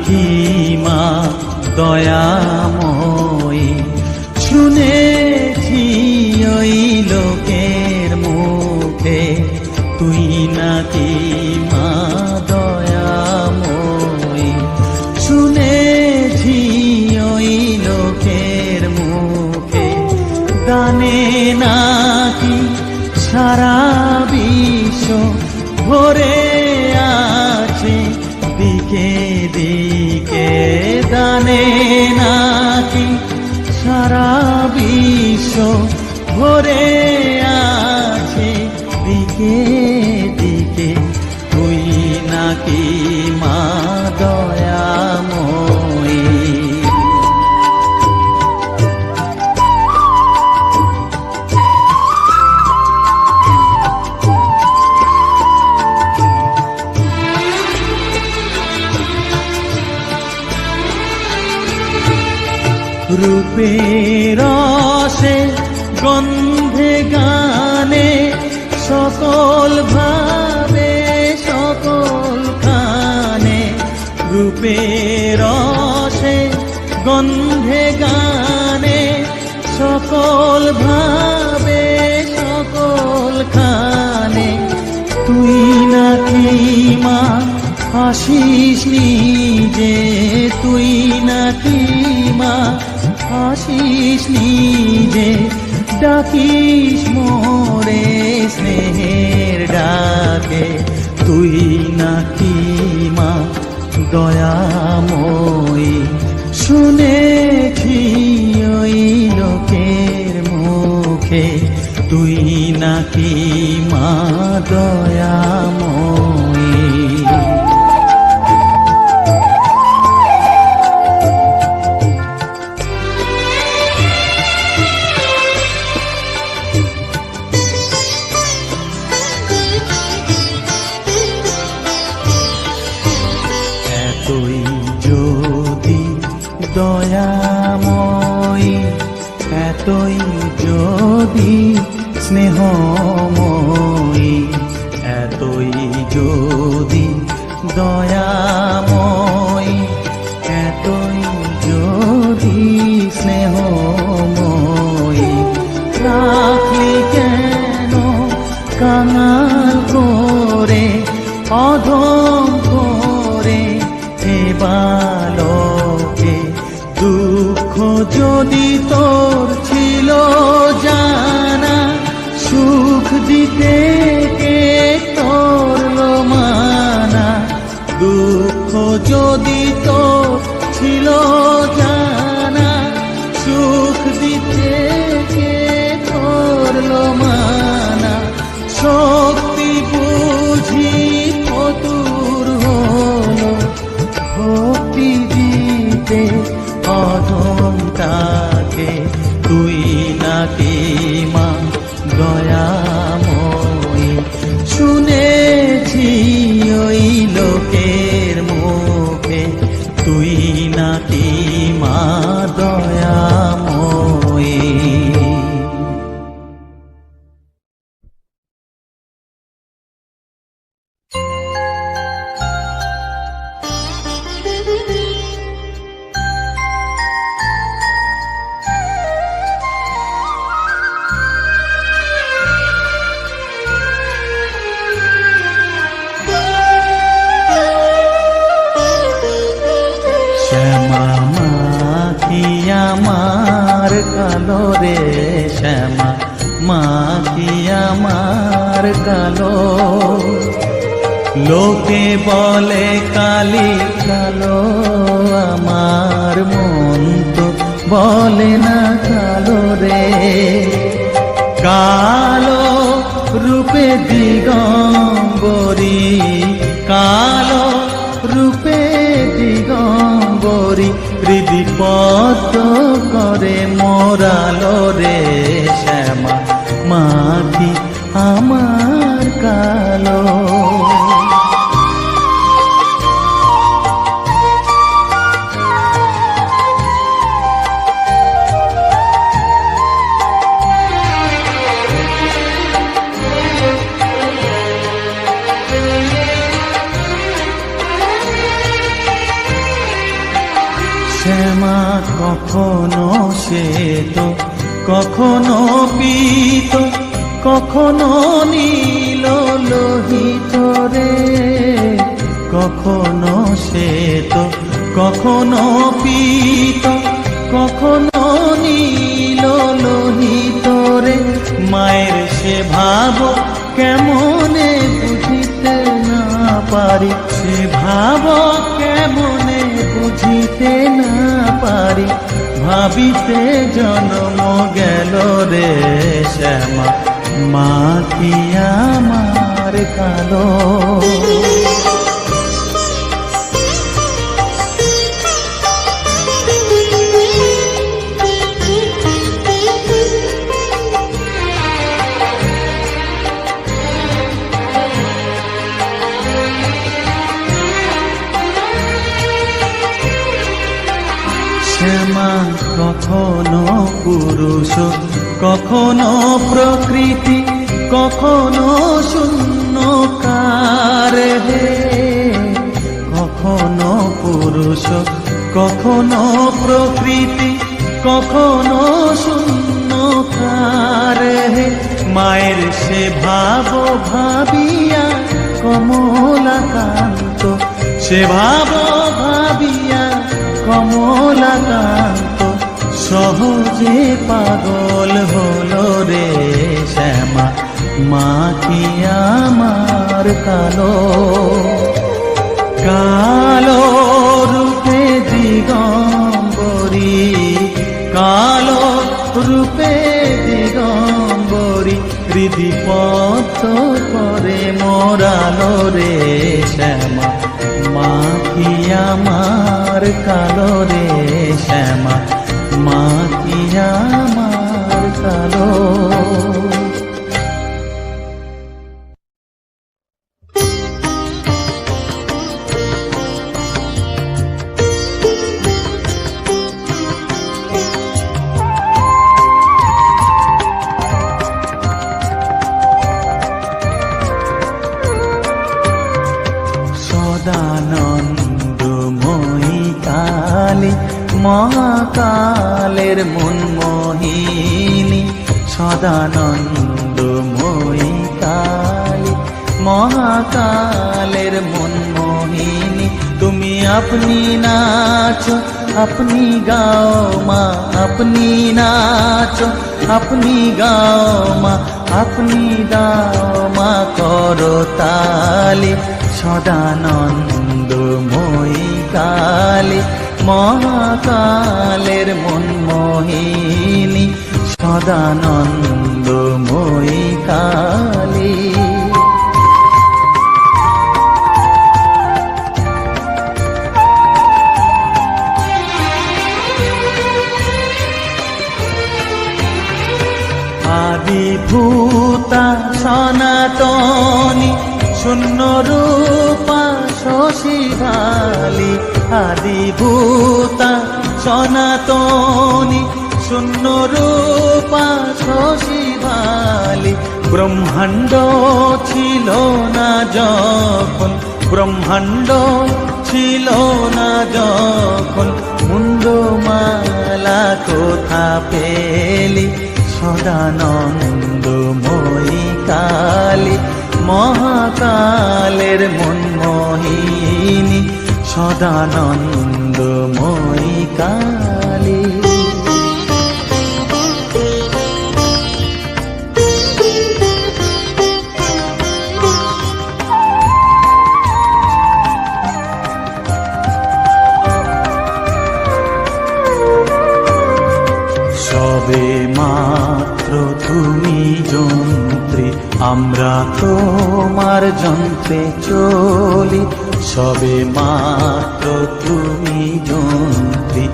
নাকি মা দয়াময়ী, শুনেছি ওই লোকের মুখে তুই নাকি মা দয়াময়ী, শুনেছি ওই লোকের মুখে গানে নাকি সারা বিশ্ব ভরে আছে দিকে দিকে, গানে নাকি সারা বিশ্ব ভরে আছে দিকে দিকে, তুই নাকি মা দয়াময়ী। রূপের রসে গন্ধে গানে সকল ভাবে সকল খানে, রূপের রসে গন্ধে গানে সকল ভাবে সকল খানে, তুই নাকি মা হাসিস নিজে, তুই নাকি মা হাসিস নিজে, ডাকিস মোরে স্নেহের ডাকে, তুই নাকি মা দয়াময়ী, শুনেছি ওই লোকের মুখে তুই নাকি মা দয়াময়ী। এতই যদি দয়াময়ী, এতই যদি স্নেহময়ী, এতই যদি দয়াময়ী, এতই যদি স্নেহময়ী, রাখলি কেন কাঙাল করে অধম করে এ বালকে, দুঃখ যদি তোর ছিল জানা, সুখ দিতে কে করলো মানা, দুঃখ যদি তোর ছিল জানা, সুখ দিতে কে করলো মানা, শক্তি বুঝি ফতুর হলো ভক্তি দিতে অধমটাকে, তুই নাকি মা দয়াময়ী, শুনেছি ওই লোকের মুখে তুই নাকি মা দয়াময়ী। শ্যামা মাখি আমার কালো রে, শ্যামা মাখি আমার কালো, লোকে বলে কালি কালো, আমার মন তো বলে না কালো রে, কালো রূপে দিগম্বরী, কালো রূপে দিগম্বরী, হৃদিপদ্ম করে মোরালো রে, শ্যামা মাখি আমার কালো। শ্যামা কখনো শ্বেত, কখনো পীত, কখনো নীল লোহিত রে। কখনো শ্বেত, কখনো পীত, কখনো নীল লোহিত রে। মায়ের সে ভাব কেমনে বুঝিতে না পারি, সে ভাব কেমনে বুঝিতে না পারি। ভাবিতে জন্ম গেল রে শ্যামা, মা কি আমার কালো। শ্যামা কখনো পুরুষ, কখনো প্রকৃতি, কখনো শূন্যকার হে। কখনো পুরুষ, কখনো প্রকৃতি, কখনো শূন্যকার হে। মায়ের সে ভাব ভাবিয়া কমলাকান্ত, সে ভাব ভাবিয়া কমলাকান্ত সহজে পাগল হলো রে শ্যামা, মা কি আমার কালো। কালো রূপে দিগম্বরী, কালো রূপে দিগম্বরী, হৃদি পদ্ম করে মোরালো রে শ্যামা, মা কি আমার কালো রে শ্যামা, মা কি আমার কালো। সদানন্দময়ী কালী মহাকালের মনমোহিনী, সদানন্দময়ী কালী মহাকালের মনমোহিনী। তুমি আপনি নাচো, আপনি গাও মা, আপনি নাচো, আপনি গাও মা, আপনি দাও মা করো তালি। সদানন্দময়ী কালী মহাকালের মনমোহিনী, সদানন্দময়ী কালী। আদিভূতা সনাতনী, শূন্য রূপা শশীভালি। আদিভূতা সনাতনী, শূন্য রূপা শশীভালি। ব্রহ্মাণ্ড ছিল না যখন, ব্রহ্মাণ্ড ছিল না যখন, মুন্ডমালা কোথা পেলি। সদানন্দময়ী কালী মহাকালের মনমোহিনী, সদানন্দময়ী কালী। সবে মাত্র তুমি যন্ত্রী, আমরা তোমার যন্ত্রে চলি। সবে মাত্র তুমি যন্ত্রী,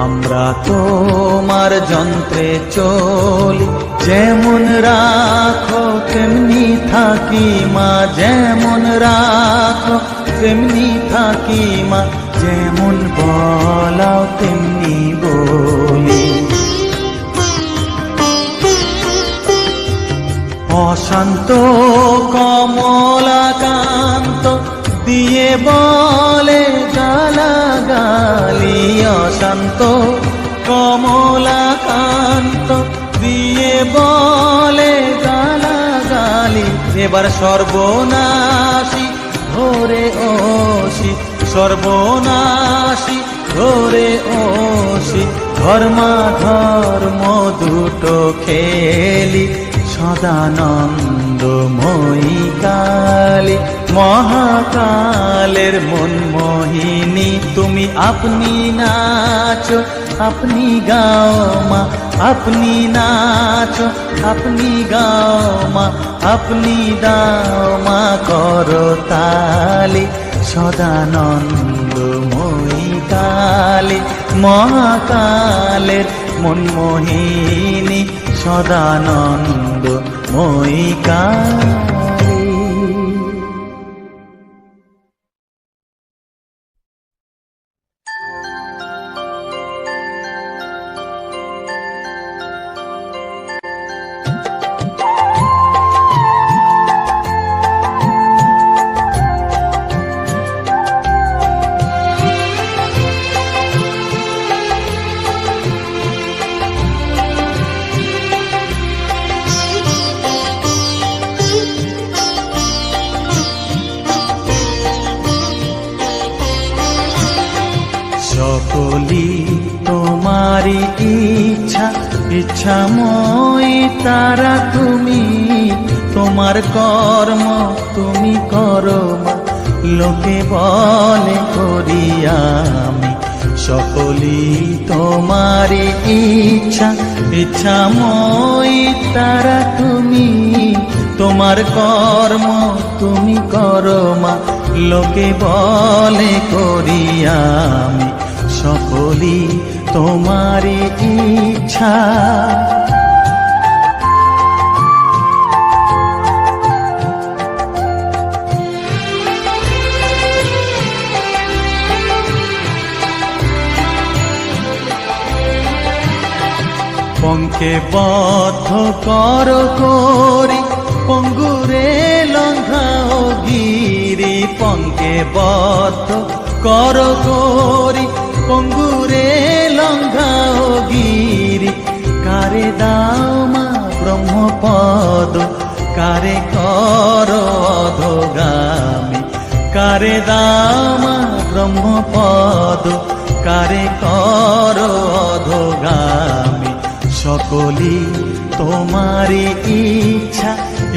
আমরা তোমার যন্ত্রে চলি। যেমন রাখো তেমনি থাকি মা, যেমন রাখো তেমনি থাকি মা, যেমন বলাও তেমনি বলি। অশান্ত কমলাকান্ত দিয়ে বলে গালাগালি, অশান্ত শান্ত কমলাকান্ত দিয়ে বলে গালাগালি। এবার সর্বনাশী ধরে ওসি, সর্বনাশী ধরে ওসি, ধর্মাধর্ম দুটো খেলি সদানন্দময়ী কালী। মহাকালের মনমোহিনী তুমি, আপনি নাচো আপনি গাও মা, আপনি নাচো আপনি গাও মা, আপনি দাও মা করতালি। সদানন্দময়ী কালী মহাকালের মনমোহিনী সদানন্দময়ী কালী। সকলি তোমারি ইচ্ছা, ইচ্ছাময়ী তারা তুমি। তোমার কর্ম তুমি করো মা, লোকে বলে করি আমি। সকলি তোমারি ইচ্ছা, ইচ্ছাময়ী তারা তুমি। তোমার কর্ম তুমি করো মা, লোকে বলে করি আমি। সকলি তোমারি ইচ্ছা। পঙ্কে বদ্ধ কর করি, পঙ্গুরে লঙ্ঘাও গিরি। পঙ্কে বদ্ধ কর করি, পঙ্গুরে লঙ্ঘাও গিরি। কারে দাও মা ব্রহ্মপদ, কারে কর অধোগামী। কারে দাও মা ব্রহ্মপদ, কারে কর অধোগামী। সকলি তোমারি ইচ্ছা,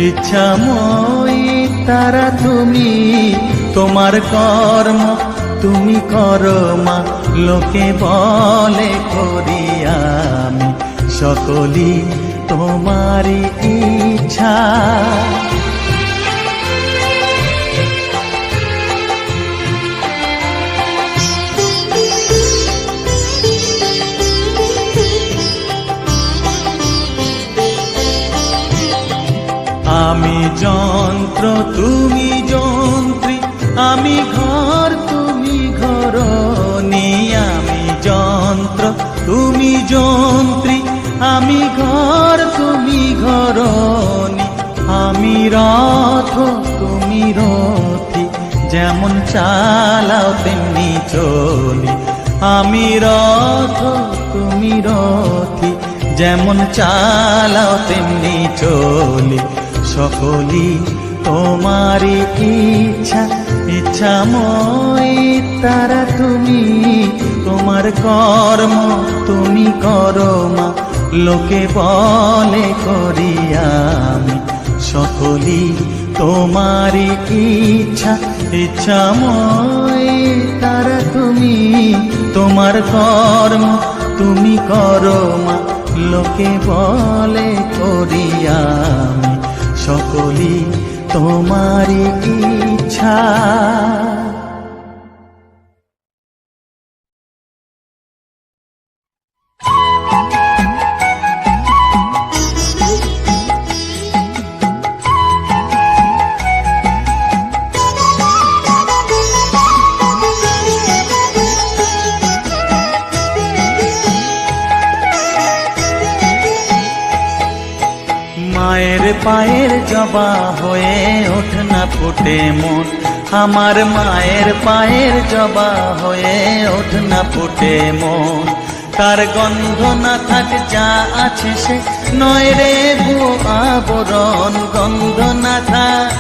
ইচ্ছাময়ী তারা তুমি। তোমার কর্ম তুমি করো মা, লোকে বলে করি আমি। সকলি তোমারি ইচ্ছা। আমি যন্ত্র তুমি যন্ত্রী, আমি ঘর তুমি ঘরণী। আমি যন্ত্র তুমি যন্ত্রী, আমি ঘর তুমি ঘরণী। আমি রথ তুমি রথী, যেমন চালাও তেমনি চলি। আমি রথ তুমি রথী, যেমন চালাও তেমনি চলি। সকলি তোমারি ইচ্ছা, ইচ্ছাময়ী তারা তুমি। তোমার কর্ম তুমি করো মা, লোকে বলে করি আমি। সকলি তোমারি ইচ্ছা, ইচ্ছাময়ী তারা তুমি। তোমার কর্ম তুমি করো মা, লোকে বলে করি আমি। সকলি তোমারি ইচ্ছা। মায়ের পায়ের জবা হয়ে ওঠ না ফুটে মন, আমার মায়ের পায়ের জবা হয়ে ওঠ না ফুটে মন, তার গন্ধ না থাক যা আছে সে নয় রে ভুয়ো আবরণ, গন্ধ না থাক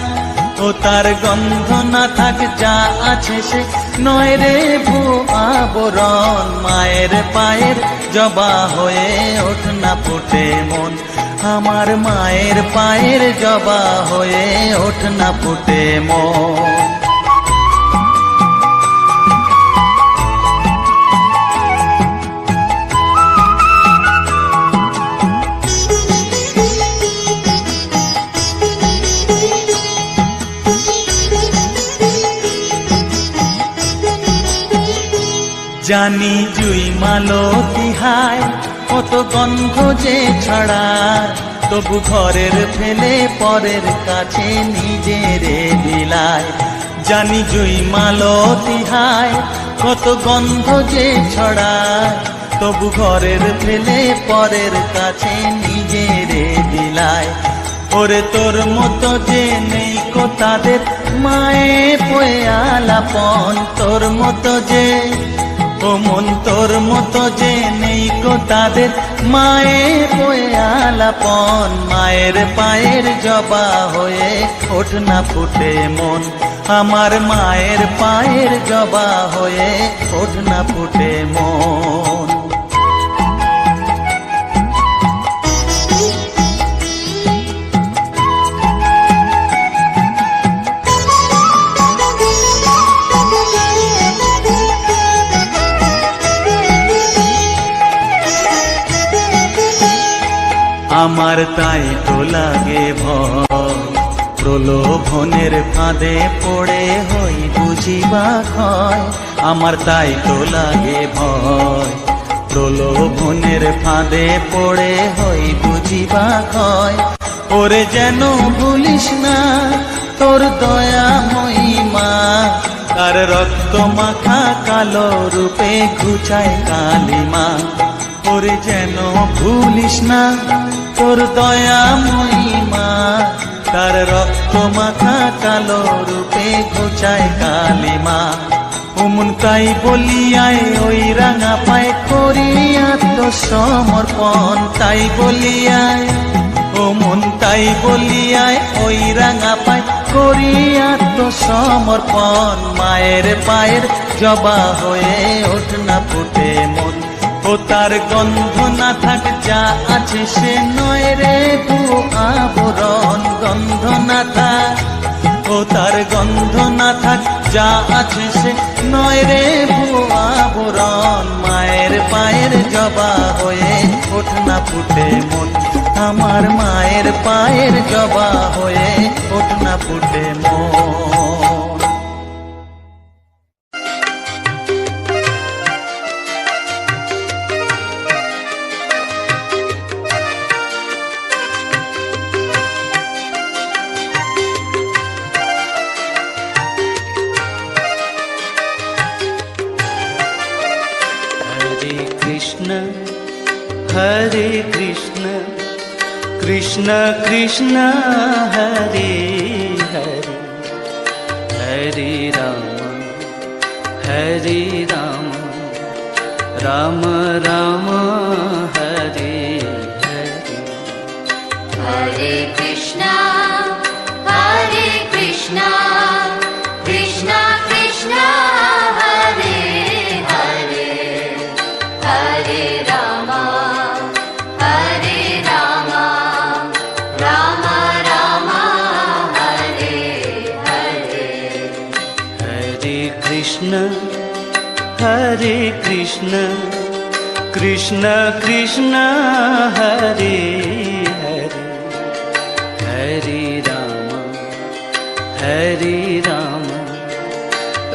ও তার গন্ধ না থাক যা আছে সে নয় রে ভুয়ো আবরণ। মায়ের পায়ের জবা হয়ে ওঠ না ফুটে মন, আমার মায়ের পায়ের জবা হয়ে ওঠ না ফুটে মন। জানি জুই মালতী হায় কত গন্ধ যে ছড়ায়, তবু ঘরের ফেলে পরের কাছে নিজেরে বিলায়। জানি জুই মালতী হায় কত গন্ধ যে ছড়ায়, তবু ঘরের ফেলে পরের কাছে নিজেরে বিলায়। ওরে তোর মতো যে নেই কো তাদের মায়ে পয়ে আলাপন, তোর মতো যে ও মন তোর মতো যে নেই কো তাদের মায়ে পয়ে আলাপন। মায়ের পায়ের জবা হয়ে ওঠ না ফুটে মন, আমার মায়ের পায়ের জবা হয়ে ওঠ না ফুটে মন। আমার তাই তো লাগে ভয়, প্রলোভনের ফাঁদে পড়ে হই বুঝিবা ক্ষয়। আমার তাই তো লাগে ভয়, প্রলোভনের ফাঁদে পড়ে হই বুঝিবা ক্ষয়। ওরে যেন ভুলিস না তোর দয়া মহিমা, তার রক্ত মাখা কালো রূপে ঘুচায় কালিমা। ওরে যেন ভুলিস না তোর দয়া মহিমা, তার রক্ত মাখা কালো রূপে ঘুচায় কালিমা। ওমন তাই বলিয়ায় ওই রাঙা পায় করি আত্মসমর্পণ, তাই বলিয়ায় ও মন তাই বলিয়ায় ওই রাঙা পায় করি আত্মসমর্পণ। মায়ের পায়ের জবা হয়ে ওঠ না ফুটে মন, ও তার গন্ধ না থাক যা আছে সে নয় রে ভুয়ো আবরণ, গন্ধ না থাক ও তার গন্ধ না থাক যা আছে সে নয় রে ভুয়ো আবরণ। মায়ের পায়ের জবা হয়ে ওঠ না ফুটে মন, আমার মায়ের পায়ের জবা হয়ে ওঠ না ফুটে মন। हरे कृष्ण कृष्ण कृष्ण हरे हरे, हरे राम राम राम हरे हरे। हरे कृष्णा कृष्णा कृष्णा हरे हरे, हरे राम राम राम हरे हरे। हरे कृष्ण कृष्ण कृष्ण हरे हरे, हरे राम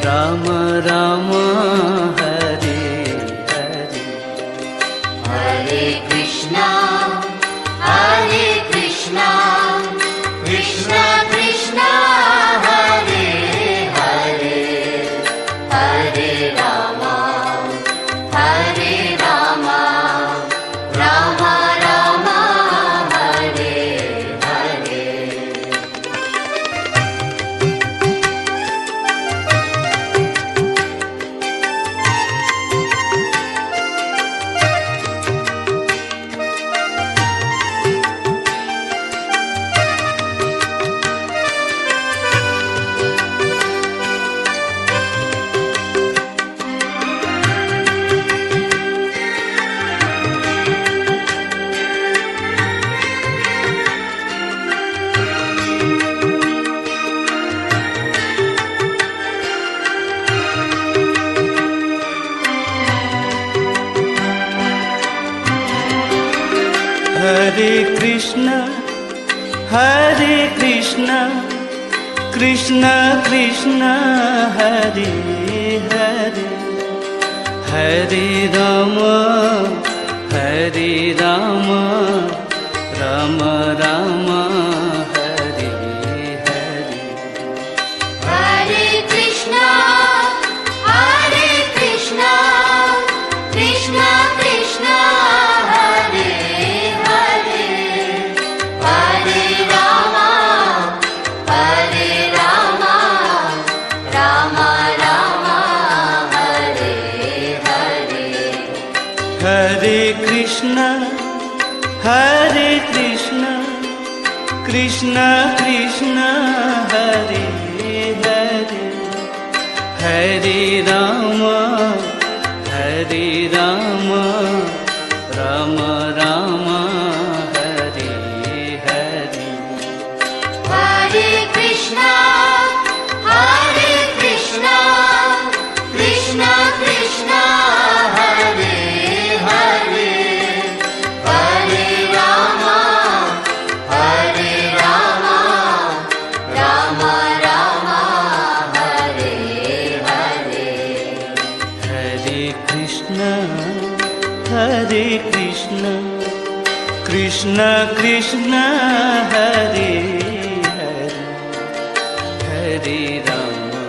राम राम हरे हरे। हरे कृष्णा कृष्ण कृष्ण हरे हरे, हरे Ram Ram Ram Hare Hare. Hare Krishna, Hare Krishna, Krishna Krishna, Hare Hare, Hare Rama, Hare Rama, Rama Rama, Hare Hare. Hare Krishna, Hare Krishna, Krishna Krishna, Hare Hare, Hare Rama, Hare Rama, Rama Rama, Hare Hare. Hare Krishna, Hare Krishna, Krishna Krishna, Hare Hare, Hare Rama, Hare Rama, Rama Rama, Hare Hare. Hare Krishna, Hare Krishna, Krishna Krishna, Hare Hare, Hare Rama, Hare Rama, Rama Rama, Hare Hare. Hare Krishna, Hare Krishna, Krishna Krishna, Hare Hare, Hare Rama,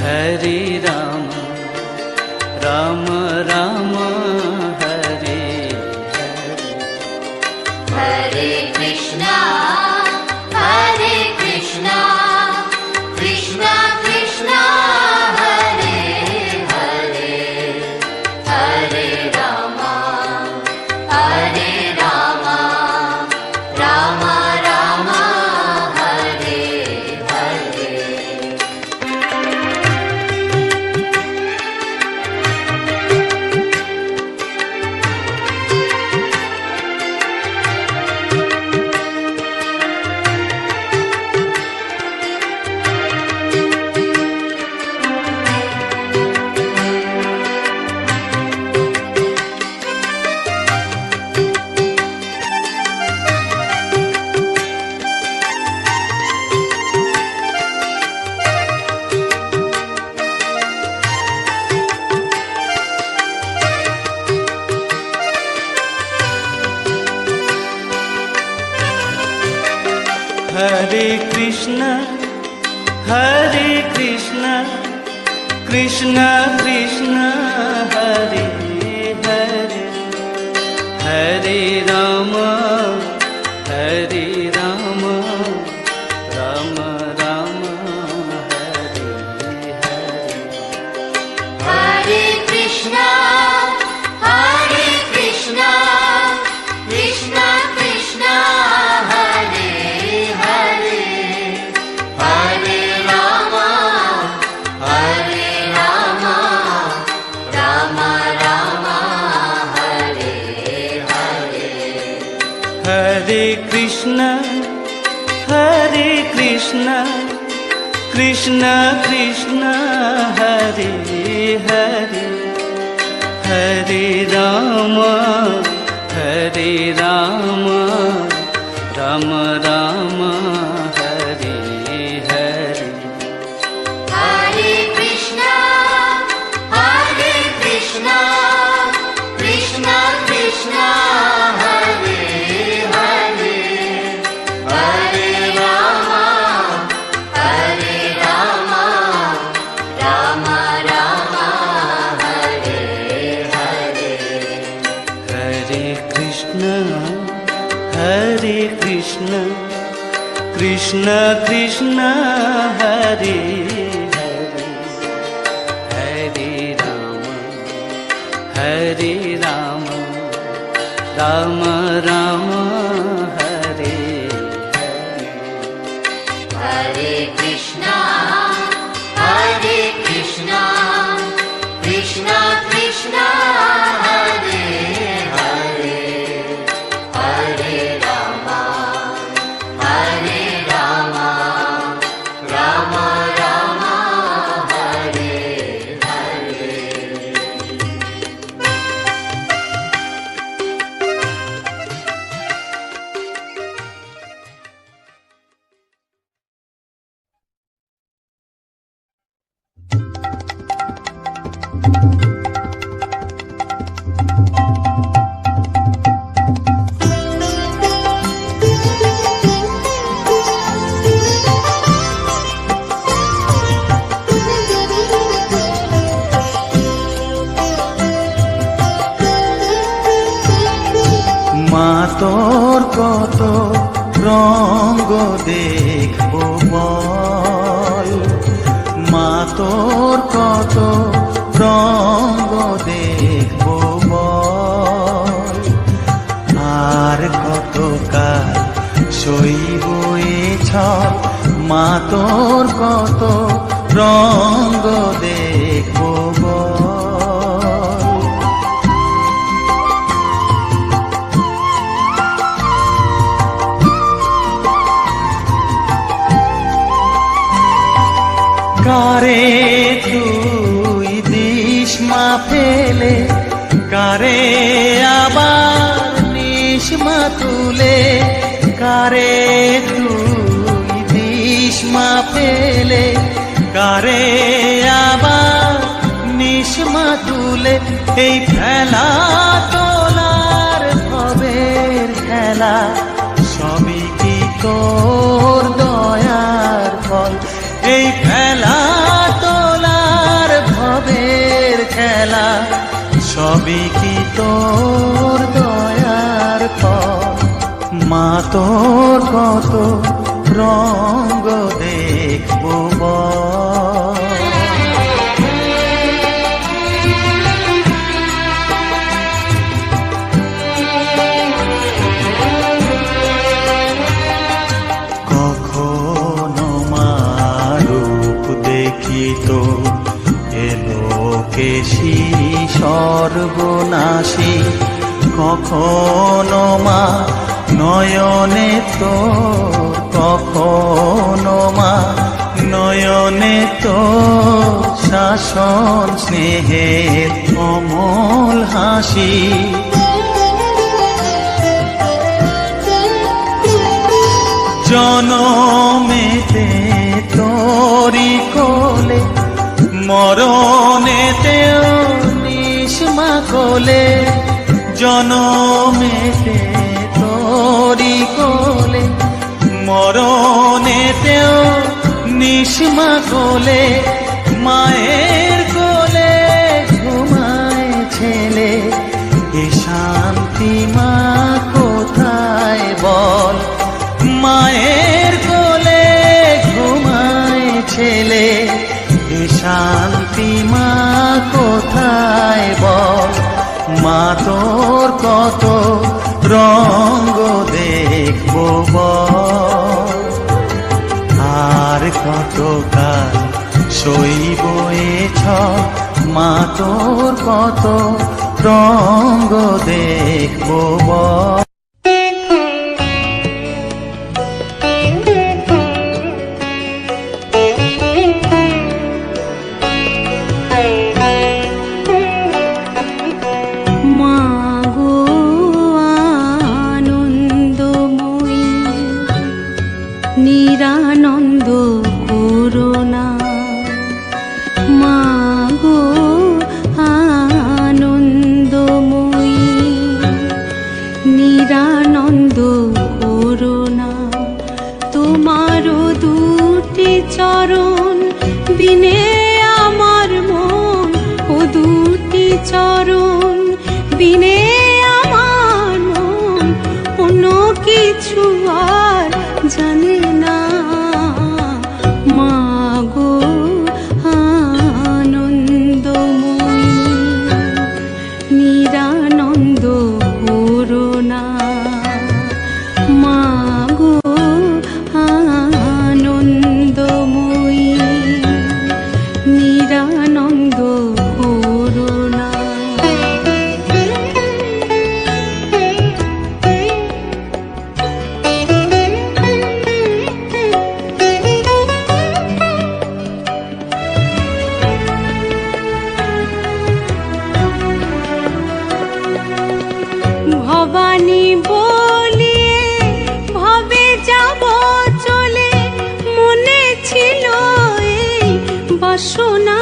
Hare Rama, Rama Rama, Hare Hare. Hare Krishna, Hare Krishna, Krishna Krishna, Hare Hare, Hare Rama, Hare Rama, Rama Rama, Hare Hare. Hare Krishna, Hare Krishna, Krishna Krishna, Hare Hare, Hare Rama, Hare Rama, Rama Rama, Hare Hare. Hare Krishna, Hare Krishna, Krishna Krishna, Hare Hare, Hare Rama, Hare Rama, Rama Rama, Hare Hare. Hare Krishna, Hare Krishna, Krishna Krishna, Hare Hare, Hare Rama, Hare Rama, Rama Rama, Hare Hare. Hare Krishna, Hare Krishna, Krishna Krishna, Hare Hare, Hare Rama, Hare Rama, Rama Rama, Hare Hare. Hare Krishna, Hare Krishna, Krishna Krishna, Hare Hare, Hare Rama, Hare Rama, Rama Rama, Hare Hare. Hare Krishna, Hare Krishna, Krishna Krishna, Hare Hare, Hare Rama, Hare Rama, Rama Rama, Hare Hare. মা তোর কত রঙ্গ দেখবো বল, মা তোর কত রঙ্গ দেখবো বল, আর কত কাল সইব এ ছল, মা তোর কত রঙ্গ দেখবো বল। কারে তুই দিস মা ফেলে, কারে আবার নিস মা তুলে, কারে তুই দিস মা ফেলে, কারে আবার নিস মা তুলে, এই খেলা তোলার ভবের খেলা, সবই কি তোর দয়ার ফল, এই খেলা তোলার ভবের খেলা, সবই কি তোর দয়ার ফল, মা তোর কত রঙ্গ দেখবো বল। কখনো মা রূপ দেখিত এলোকেশী সর্বনাশী, কখনো মা নয়নে তোর, কখনো মা নয়নে তোর শাসন স্নেহের অমল হাসি, জনমেতে তোরি কোলে, মরণেতেও নিস মা কোলে, জনমেতে তোরি কোলে, মরণেতেও নিস মা কোলে, মায়ের কোলে ঘুমায় ছেলে, এ শান্তি মা কোথায় বল, মায়ের কোলে ঘুমায় ছেলে, এ শান্তি মা কোথায় বল, মা তোর কত রঙ্গ দেখবো বল, আর কত কাল সইব এ ছল, মা তোর কত রঙ্গ দেখবো বল। নিরানন্দ করুণা, মা গো আনন্দময়ী, নিরানন্দ করুণা, তোমারও দুটি চরণ বিনে আমার মন, ও দুটি চরণ বিনে আমার মন অন্য কিছু আর জানে না, মা গো আনন্দময়ী, নিরানন্দ করুণা, মা গো আনন্দময়ী, নিরানন্দ করুণা। ভবানী বলিয়ে ভবে যাব চলে, মনে ছিল এই বাসনা,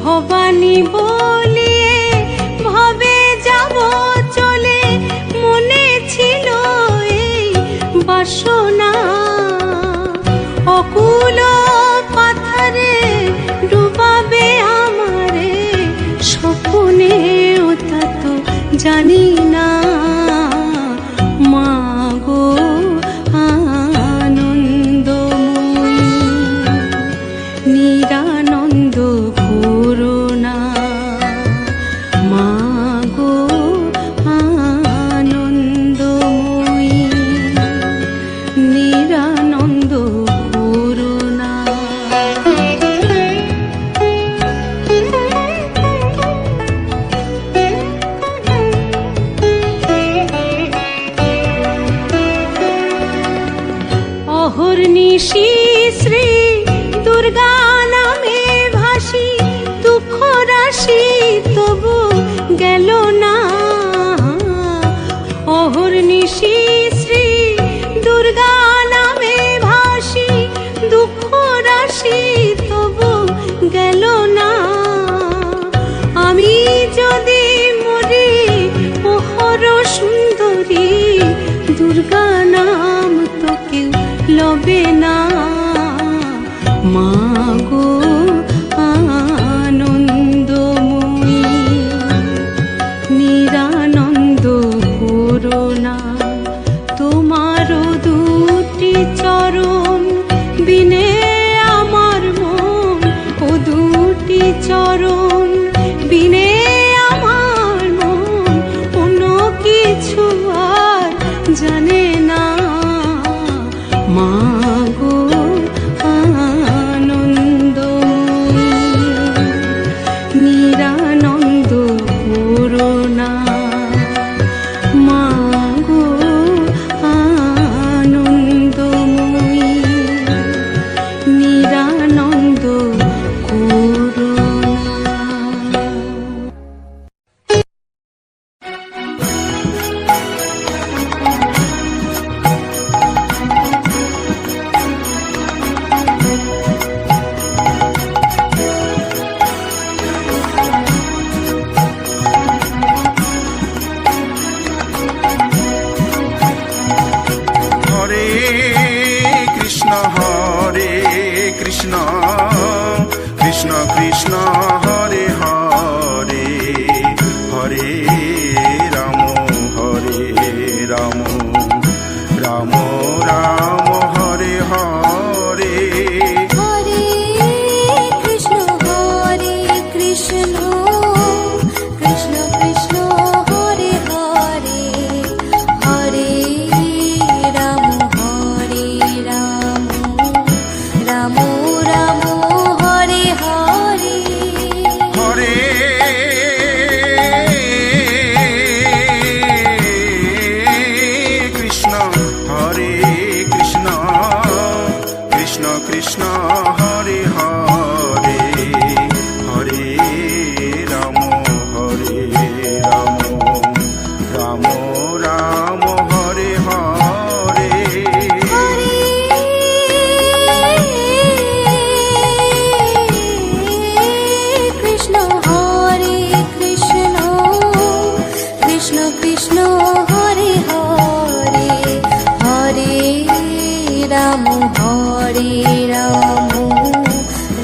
ভবানী বলিয়ে ভবে যাব চলে, মনে ছিল এই বাসনা, অকুল পাথারে ডুবাবে আমারে, স্বপ্নে ওটা তো জানি না মা গো আনন্দময়ী নিরানন্দ করুণা মা গো আনন্দময়ী নিরানন্দ করুণা। অহর্নিশি শ্রী দুর্গা নামে ভাসি দুঃখ রাশি তবু গেল না। অহর্নিশি শ্রী দুর্গা নামে ভাসি দুঃখ রাশি তবু গেল না। আমি যদি মরি ওহর সুন্দরী দুর্গা নাম তো কেউ লবে না। মা গো আনন্দময়ী নিরানন্দ করুণা তোমার দুটি চরণ বিনে আমার মন ও দুটি চরণ বিনে আমার মন অন্য কিছু আর জানে না। মা গো আনন্দময়ী নিরানন্দ করুণা মা গো আনন্দময়ী নিরানন্দ করুণা। হরে কৃষ্ণ কৃষ্ণ কৃষ্ণ হরে হরে হরে রাম রাম রাম হরে হরে। হরে কৃষ্ণ কৃষ্ণ কৃষ্ণ হরে হরে হরে রাম রাম রাম হরে হরে। হরে কৃষ্ণ কৃষ্ণ কৃষ্ণ হরে হরে হরে রাম রাম রাম হরে হরে। হরে কৃষ্ণ কৃষ্ণ কৃষ্ণ হরে হরে হরে রাম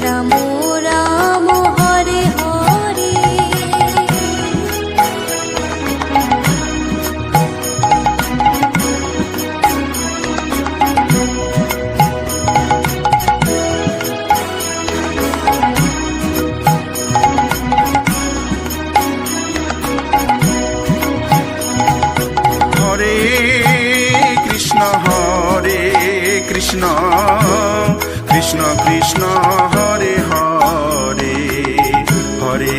রাম রাম হরে হরে। হরে কৃষ্ণ কৃষ্ণ কৃষ্ণ হরে হরে হরে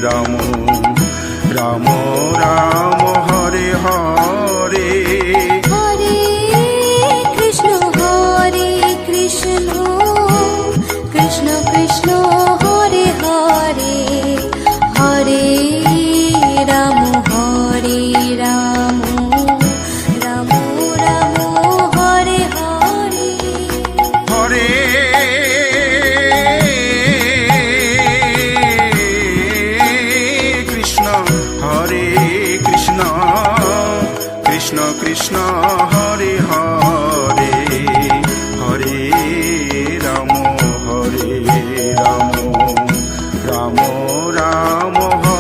রাম রাম রাম হরে হরে। হরে কৃষ্ণ কৃষ্ণ কৃষ্ণ হরে হরে হরে রাম রাম রাম হরে হরে। হরে কৃষ্ণ কৃষ্ণ হরে হরে হরে রাম রাম রাম হরে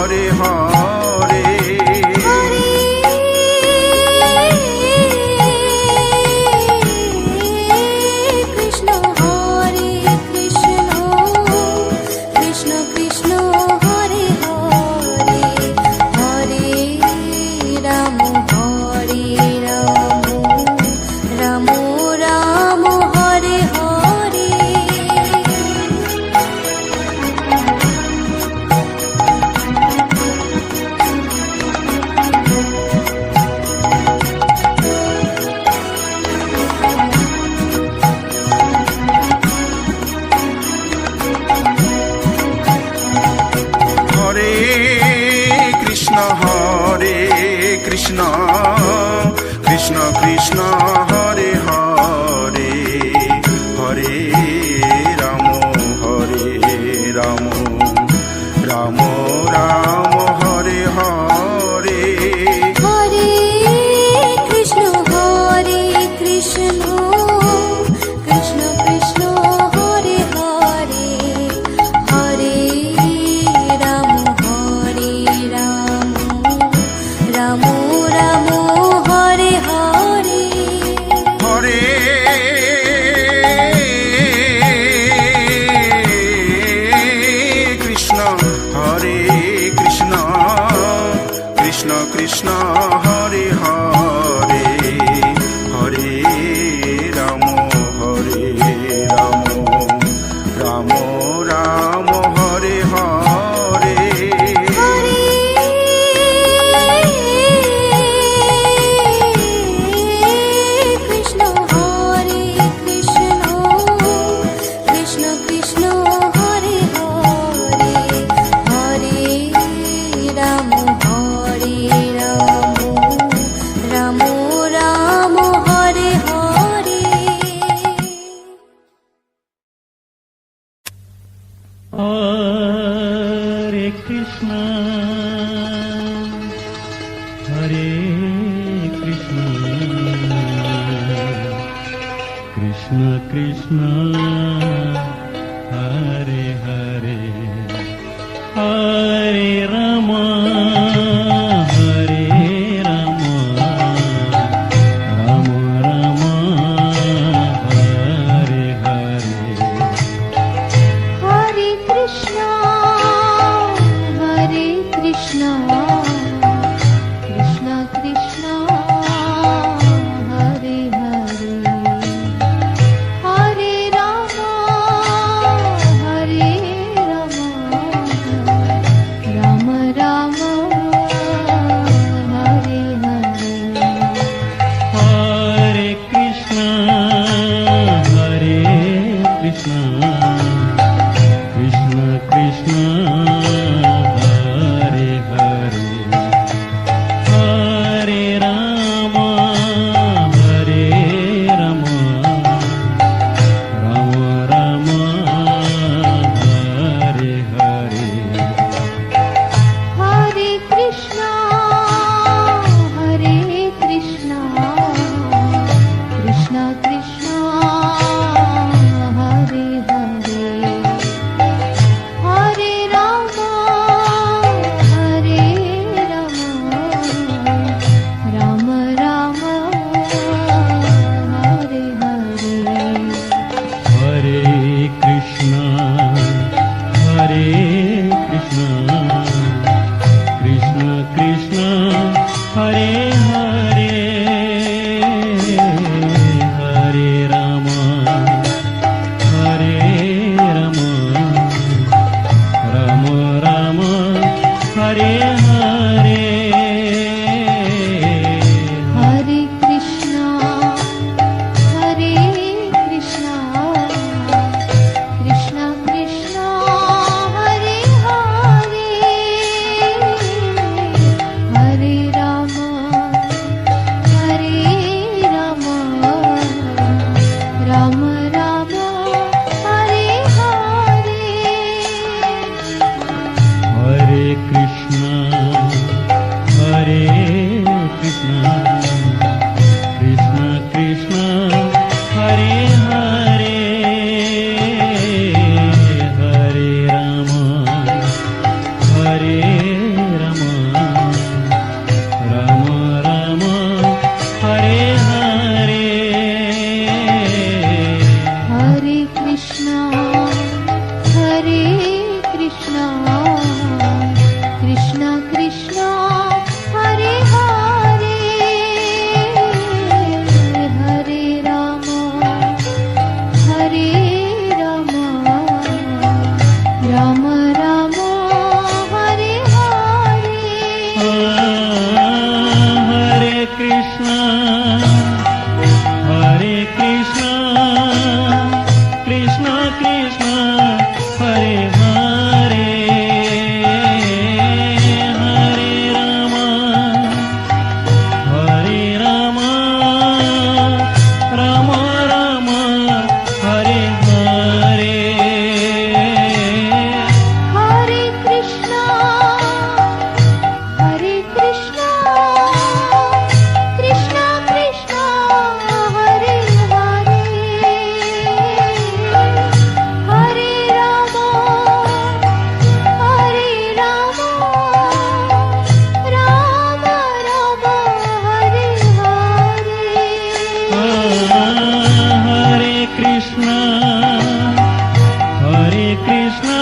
হরে কৃষ্ণ কৃষ্ণ কৃষ্ণ হরে হরে হরে রাম রাম রাম রাম হরে হরে হরে কৃষ্ণ কৃষ্ণ কৃষ্ণ হরে হরে হরে রাম রাম রাম হরে হরে হরে কৃষ্ণ কৃষ্ণ কৃষ্ণ হরে হরে হরে রাম রাম রাম হরে হরে হরে কৃষ্ণ কৃষ্ণ কৃষ্ণ হরে হরে হরে রাম রাম রাম হরে হরে হরে কৃষ্ণ হরে কৃষ্ণ কৃষ্ণ কৃষ্ণ হরে হরে হরে রাম হরে Ram Ram Ram Hare Hare Hare Krishna Krishna Krishna Hare Hare Hare Ram Ram Ram Hare Hare Hare Krishna Krishna Krishna Hare Hare Hare Ram Ram Ram Hare Hare Hare Krishna Krishna Krishna Hare Hare Hare Ram Ram Ram Hare Hare Hare Krishna Krishna Krishna Hare Hare Hare Ram Ram Ram Hare Hare Hare Krishna Krishna Krishna Hare Hare Hare Ram Ram Ram Hare Hare Hare Krishna Krishna, Hare Krishna, Krishna Krishna, Hare Hare, Hare Rama, Hare Rama, Rama Rama, Hare Hare. Hare Krishna, Hare Krishna,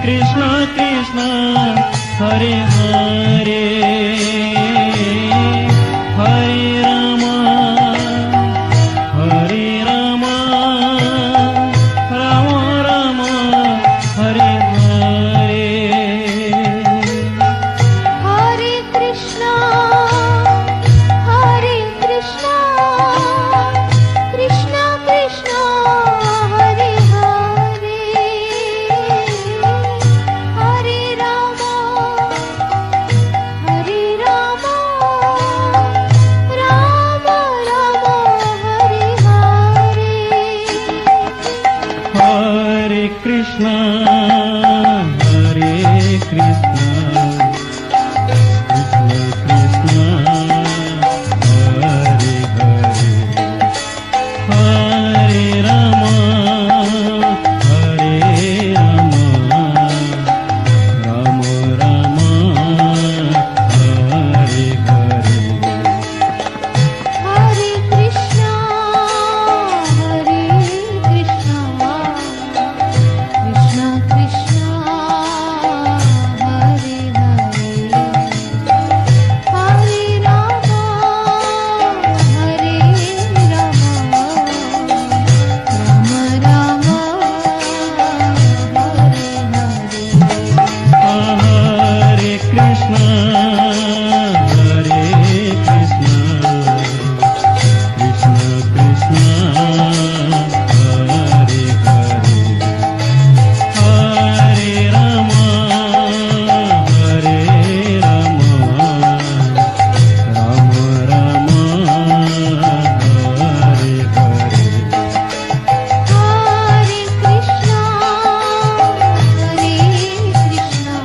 Krishna Krishna, Hare Hare, Hare Rama, Hare Rama, Rama Rama, Hare Hare. Hare Krishna, Hare Krishna, Krishna Krishna, Hare Hare, Hare Rama, Hare Rama, Rama Rama, Hare Hare. Hare Krishna, Hare Krishna, Krishna Krishna, Hare Hare, Hare Rama, Hare Rama, Rama Rama, Hare Hare. Hare Krishna, Hare Krishna, Krishna Krishna, Hare Hare, Hare Rama, Hare Rama, Rama Rama, Hare Hare. Hare Krishna, Hare Krishna, Krishna Krishna, Hare Hare, Hare Rama, Hare Rama, Rama Rama, Hare Hare. Hare Krishna, Hare Krishna,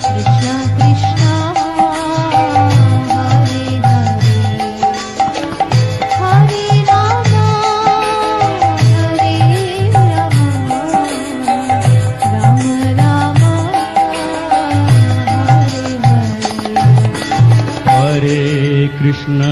Krishna Krishna, Hare Hare, Hare Rama, Hare Rama, Rama Rama, Hare Hare. Hare Krishna,